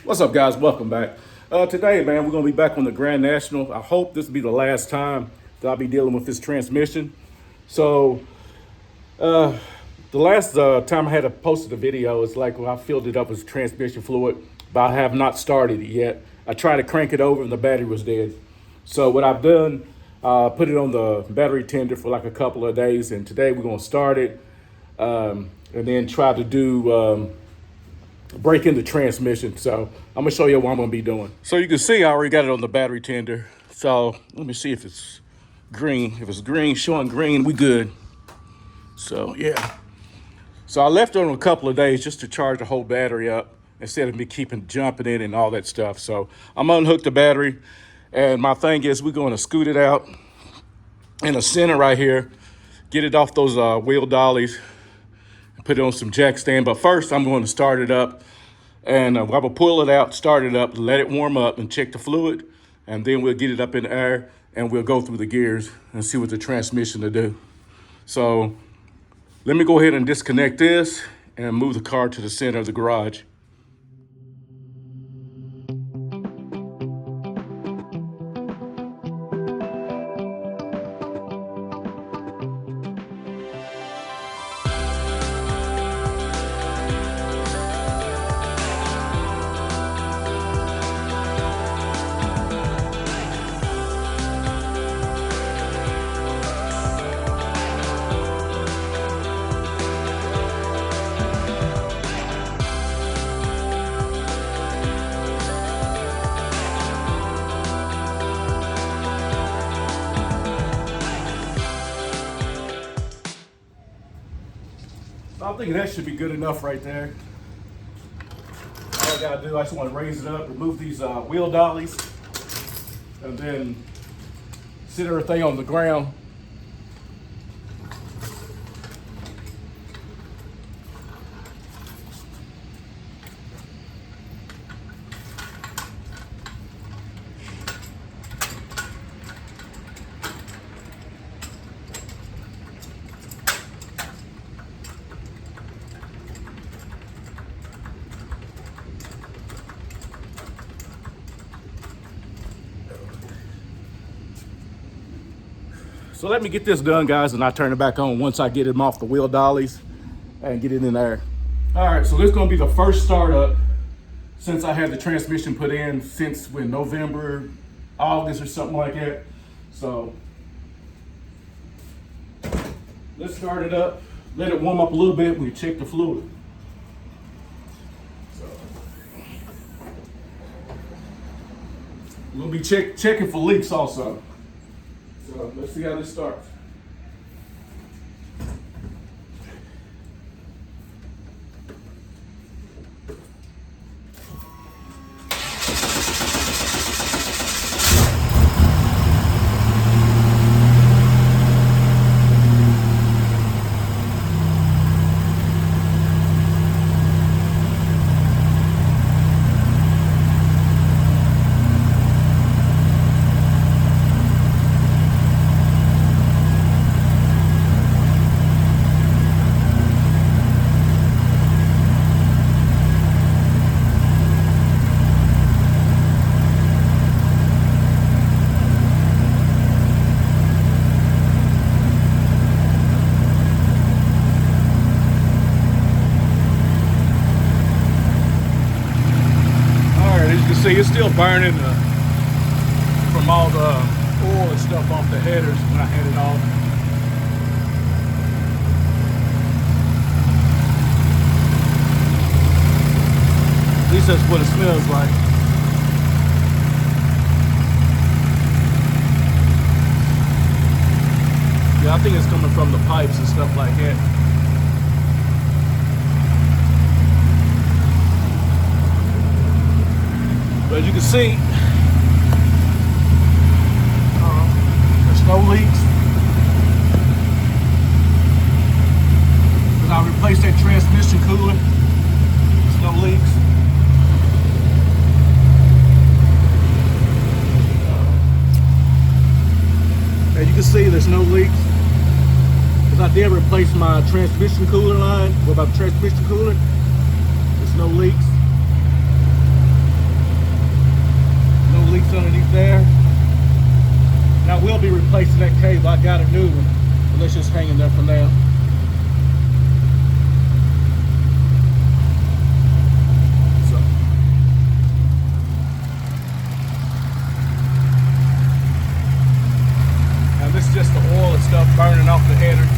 What's up, guys? Welcome back. Today, man, we're going to be back on the Grand National. I hope this will be the last time that I'll be dealing with this transmission. So, the last time I had to post a video, it's like I filled it up with transmission fluid, but I have not started it yet. I tried to crank it over and the battery was dead. So what I've done, put it on the battery tender for like a couple of days, and today we're going to start it and then try to do break in the transmission. So I'm gonna show you what I'm gonna be doing. So you can see I already got it on the battery tender. So let me see if it's green. If it's green, showing green, we good. So yeah. So I left it on a couple of days just to charge the whole battery up instead of me keeping jumping in and all that stuff. So I'm gonna unhook the battery, and my thing is we're gonna scoot it out in the center right here, get it off those wheel dollies, put it on some jack stand. But first I'm going to start it up, and I will pull it out, start it up, let it warm up and check the fluid, and then we'll get it up in the air and we'll go through the gears and see what the transmission will do. So let me go ahead and disconnect this and move the car to the center of the garage. I'm thinking that should be good enough right there. All I gotta do, I just want to raise it up, remove these wheel dollies, and then sit everything on the ground. So let me get this done, guys, and I'll turn it back on once I get him off the wheel dollies and get it in there. All right, so this is gonna be the first startup since I had the transmission put in since when, November, August or something like that. So let's start it up, let it warm up a little bit, we check the fluid. So we'll be checking for leaks also. So let's see how this starts. See, it's still burning from all the oil and stuff off the headers when I had it off. At least that's what it smells like. Yeah, I think it's coming from the pipes and stuff like that. But as you can see, there's no leaks. When I replaced that transmission cooler, there's no leaks. As you can see, there's no leaks. Because I did replace my transmission cooler line. What about the transmission cooler? There's no leaks. replacing that cable. I got a new one. But let's just hang in there for now. So. Now this is just the oil and stuff burning off the header.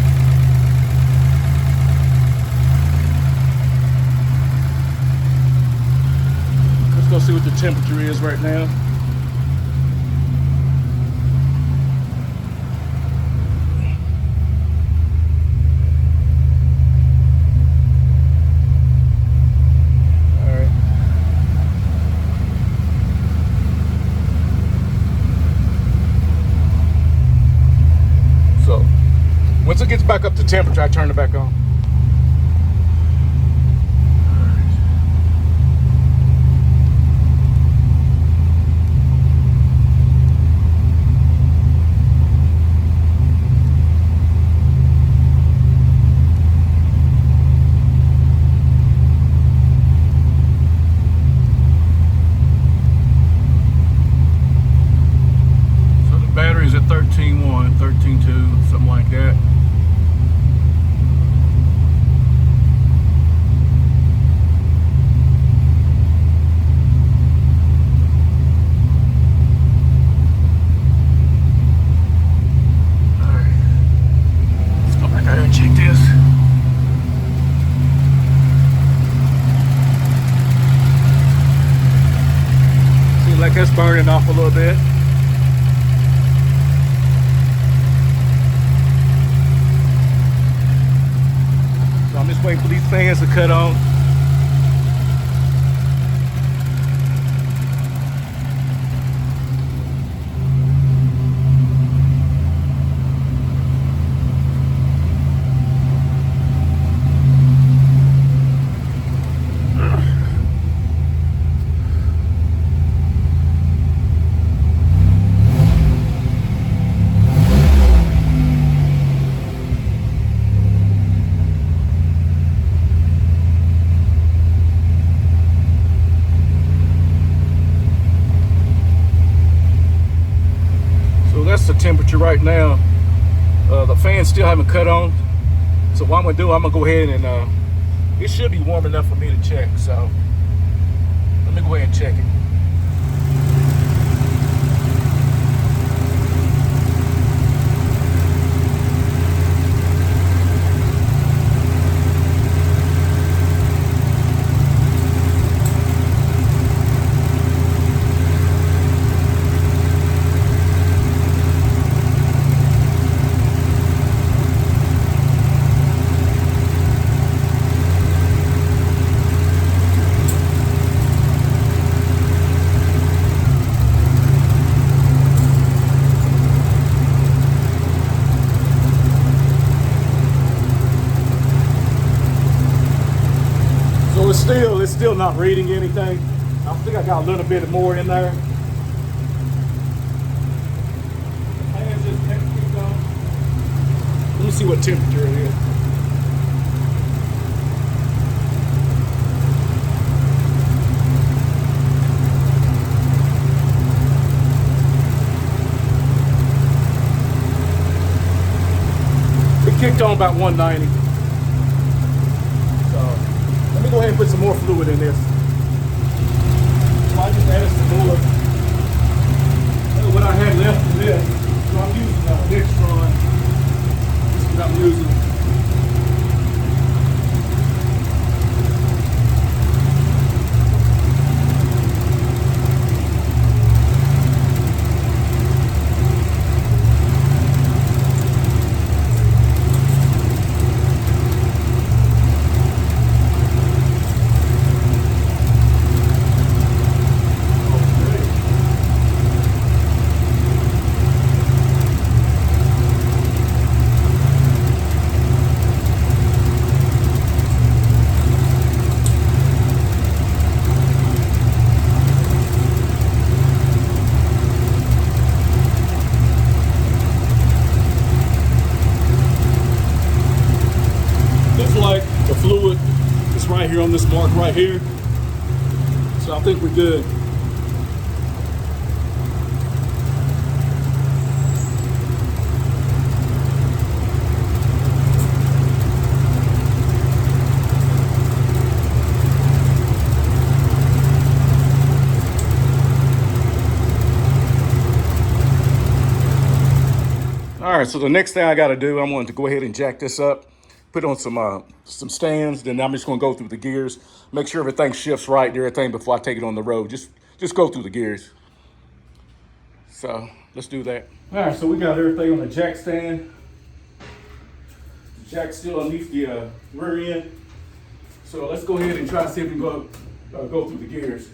Let's go see what the temperature is right now. Once it gets back up to temperature, I turn it back on. So the battery's at 13.1, 13.2, something like that. Like that's burning off a little bit. So I'm just waiting for these fans to cut on. That's the temperature right now. The fans still haven't cut on, so what I'm gonna do, I'm gonna go ahead and it should be warm enough for me to check, so let me go ahead and check it. It's still not reading anything. I think I got a little bit more in there. Let me see what temperature it is. It kicked on about 190. Let me go ahead and put some more fluid in this. So I just added some more. What I had left in this, so I'm using Dextron. This is what I'm using. Fluid is right here on this mark right here, so I think we're good. right, so the next thing I got to do, I'm going to go ahead and jack this up, put on some stands. Then I'm just going to go through the gears, make sure everything shifts right and everything before I take it on the road. Just go through the gears. So let's do that. All right, so we got everything on the jack stand. The jack's still underneath the rear end. So let's go ahead and try to see if we can go through the gears.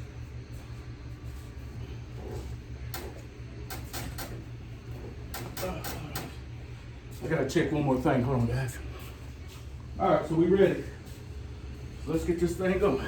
I gotta check one more thing. Hold on, guys. All right, so we ready. So let's get this thing going.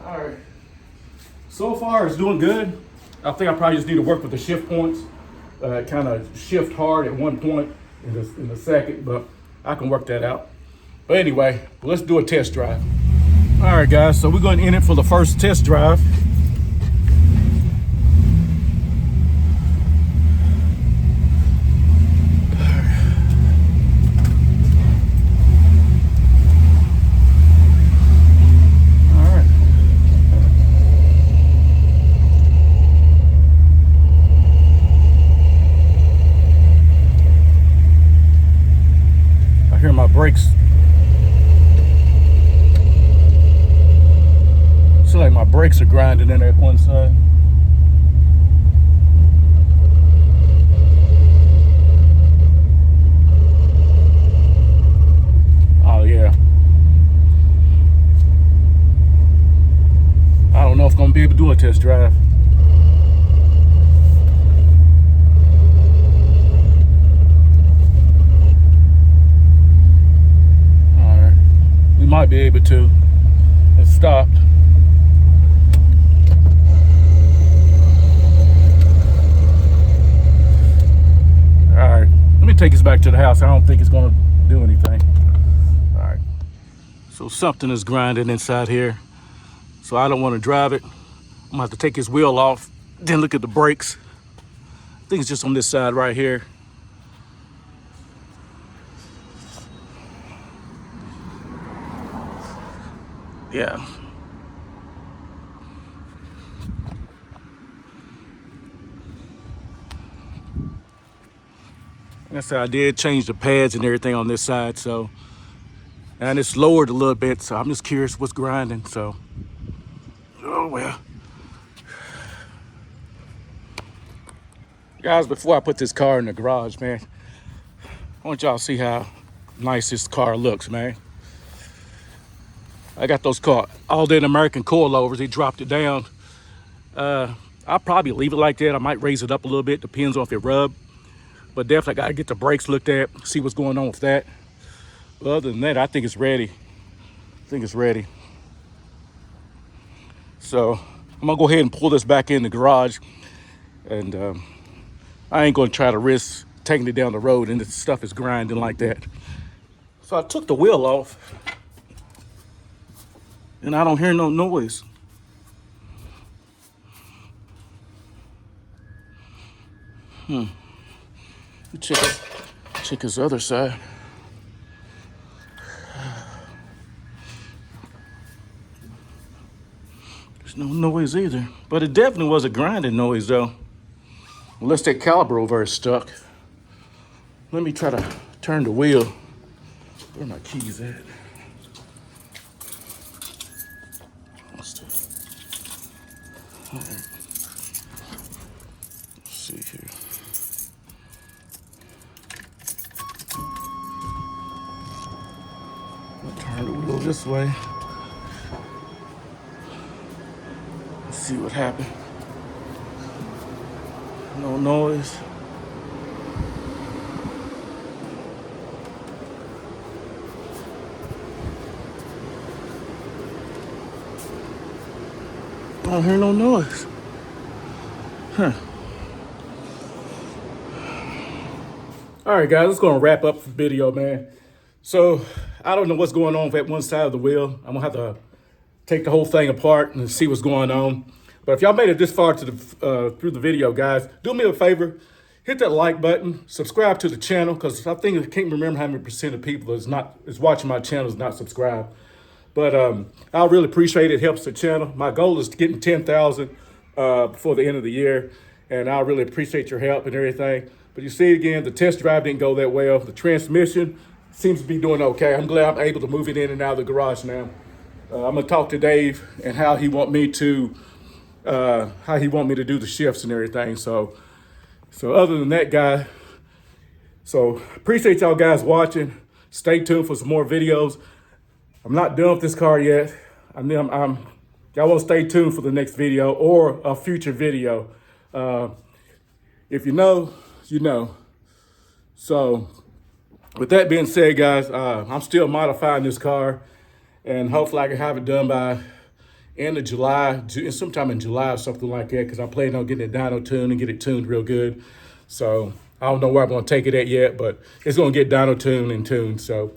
All right. So far, it's doing good. I think I probably just need to work with the shift points. Kind of shift hard at one point in the second, but I can work that out. But anyway, let's do a test drive. All right, guys, so we're going to end it for the first test drive. Brakes. It's like my brakes are grinding in at one side. Oh yeah. I don't know if I'm gonna be able to do a test drive. Might be able to. It stopped. All right, let me take this back to the house. I don't think it's gonna do anything. All right, so something is grinding inside here, so I don't want to drive it. I'm gonna have to take his wheel off, then look at the brakes. I think it's just on this side right here. Yeah. Like I said, I did change the pads and everything on this side, so and it's lowered a little bit. So I'm just curious what's grinding. So, oh well. Guys, before I put this car in the garage, man, I want y'all to see how nice this car looks, man. I got those all day American coilovers. They dropped it down. I'll probably leave it like that. I might raise it up a little bit. Depends on if it rubbed. But definitely got to get the brakes looked at, see what's going on with that. But other than that, I think it's ready. So I'm going to go ahead and pull this back in the garage. And I ain't going to try to risk taking it down the road and this stuff is grinding like that. So I took the wheel off. And I don't hear no noise. Check his other side. There's no noise either. But it definitely was a grinding noise though. Unless that caliper over is stuck. Let me try to turn the wheel. Where are my keys at? All right. Let's see here. I'll turn the wheel this way. Let's see what happened. No noise. I don't hear no noise. Huh. All right, guys, let's go and wrap up the video, man. So I don't know what's going on with that one side of the wheel. I'm gonna have to take the whole thing apart and see what's going on. But if y'all made it this far to the through the video, guys, do me a favor, hit that like button, subscribe to the channel, because I think I can't remember how many percent of people is watching my channel is not subscribed. But I really appreciate it. It helps the channel. My goal is getting 10,000 before the end of the year, and I really appreciate your help and everything. But you see, again, the test drive didn't go that well. The transmission seems to be doing okay. I'm glad I'm able to move it in and out of the garage now. I'm gonna talk to Dave and how he want me to do the shifts and everything. So other than that, guys, so appreciate y'all guys watching. Stay tuned for some more videos. I'm not done with this car yet. Y'all want to stay tuned for the next video or a future video. If you know, you know. So with that being said, guys, I'm still modifying this car, and hopefully I can have it done by end of July, sometime in July or something like that, because I plan on getting it dyno tuned and get it tuned real good. So I don't know where I'm going to take it at yet, but it's going to get dyno tuned and tuned. So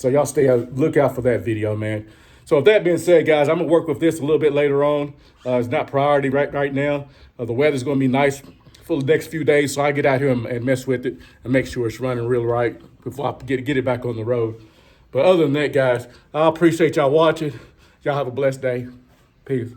y'all look out for that video, man. So with that being said, guys, I'm gonna work with this a little bit later on. It's not priority right now. The weather's gonna be nice for the next few days, so I get out here and mess with it and make sure it's running real right before I get it back on the road. But other than that, guys, I appreciate y'all watching. Y'all have a blessed day. Peace.